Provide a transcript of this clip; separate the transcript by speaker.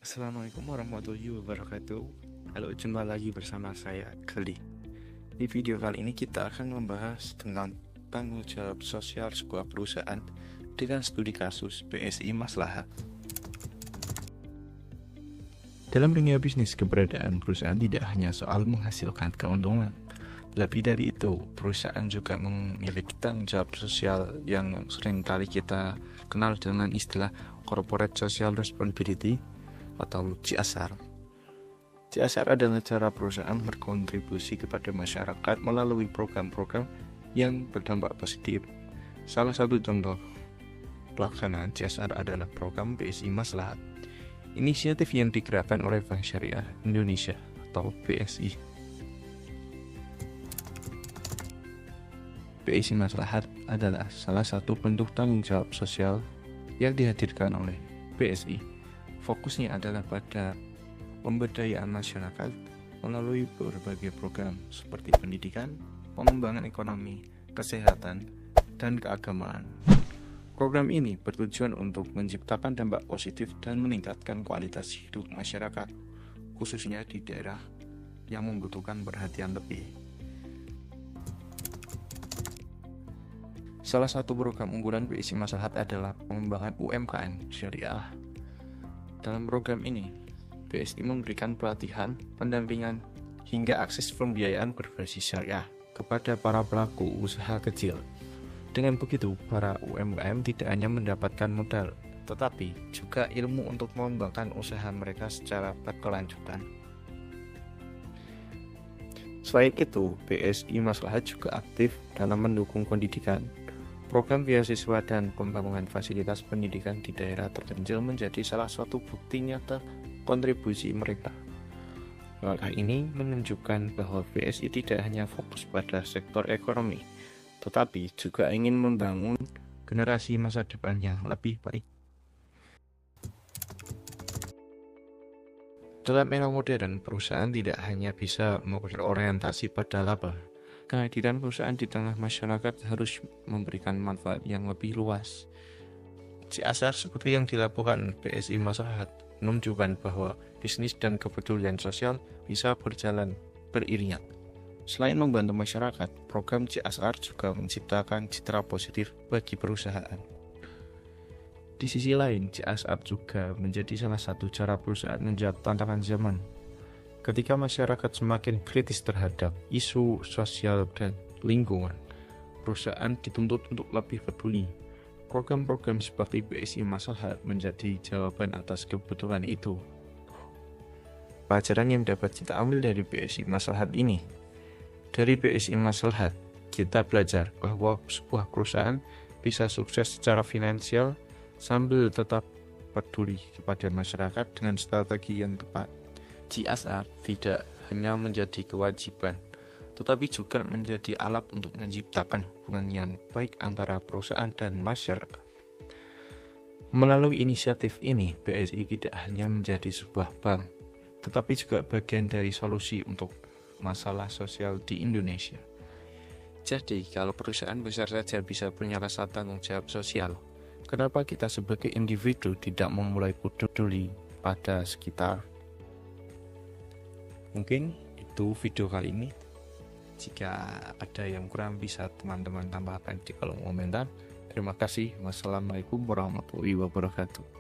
Speaker 1: Assalamualaikum warahmatullahi wabarakatuh. Halo, jumpa lagi bersama saya Geli. Di video kali ini kita akan membahas tentang tanggung jawab sosial sebuah perusahaan dengan studi kasus BSI Maslahat. Dalam dunia bisnis, keberadaan perusahaan tidak hanya soal menghasilkan keuntungan. Lebih dari itu, perusahaan juga memiliki tanggung jawab sosial yang seringkali kita kenal dengan istilah Corporate Social Responsibility atau CSR. CSR adalah cara perusahaan berkontribusi kepada masyarakat melalui program-program yang berdampak positif. Salah satu contoh pelaksanaan CSR adalah program BSI Maslahat, inisiatif yang digerakkan oleh Bank Syariah Indonesia atau BSI. BSI Maslahat adalah salah satu bentuk tanggung jawab sosial yang dihadirkan oleh BSI. Fokusnya adalah pada pemberdayaan masyarakat melalui berbagai program seperti pendidikan, pengembangan ekonomi, kesehatan, dan keagamaan. Program ini bertujuan untuk menciptakan dampak positif dan meningkatkan kualitas hidup masyarakat, khususnya di daerah yang membutuhkan perhatian lebih. Salah satu program unggulan BSI Maslahat adalah pengembangan UMKM syariah. Dalam program ini, BSI memberikan pelatihan, pendampingan, hingga akses pembiayaan berbasis syariah kepada para pelaku usaha kecil. Dengan begitu, para UMKM tidak hanya mendapatkan modal, tetapi juga ilmu untuk mengembangkan usaha mereka secara berkelanjutan. Selain itu, BSI Maslahat juga aktif dalam mendukung pendidikan. Program beasiswa dan pembangunan fasilitas pendidikan di daerah terpencil menjadi salah satu bukti nyata kontribusi mereka. Langkah ini menunjukkan bahwa BSI tidak hanya fokus pada sektor ekonomi, tetapi juga ingin membangun generasi masa depan yang lebih baik. Dalam era modern, perusahaan tidak hanya bisa berorientasi pada laba. Kehadiran perusahaan di tengah masyarakat harus memberikan manfaat yang lebih luas. CSR seperti yang dilakukan BSI Maslahat menunjukkan bahwa bisnis dan kepedulian sosial bisa berjalan beriringan. Selain membantu masyarakat, program CSR juga menciptakan citra positif bagi perusahaan. Di sisi lain, CSR juga menjadi salah satu cara perusahaan menjawab tantangan zaman. Ketika masyarakat semakin kritis terhadap isu sosial dan lingkungan, perusahaan dituntut untuk lebih peduli. Program-program seperti BSI Maslahat menjadi jawaban atas kebutuhan itu. Pelajaran yang dapat kita ambil dari BSI Maslahat ini. Dari BSI Maslahat, kita belajar bahwa sebuah perusahaan bisa sukses secara finansial sambil tetap peduli kepada masyarakat dengan strategi yang tepat. CSR tidak hanya menjadi kewajiban, tetapi juga menjadi alat untuk menciptakan hubungan yang baik antara perusahaan dan masyarakat. Melalui inisiatif ini, BSI tidak hanya menjadi sebuah bank, tetapi juga bagian dari solusi untuk masalah sosial di Indonesia. Jadi, kalau perusahaan besar saja bisa punya rasa tanggung jawab sosial, kenapa kita sebagai individu tidak memulai peduli pada sekitar? Mungkin itu video kali ini. Jika ada yang kurang bisa teman-teman tambahkan di kolom komentar. Terima kasih. Wassalamualaikum warahmatullahi wabarakatuh.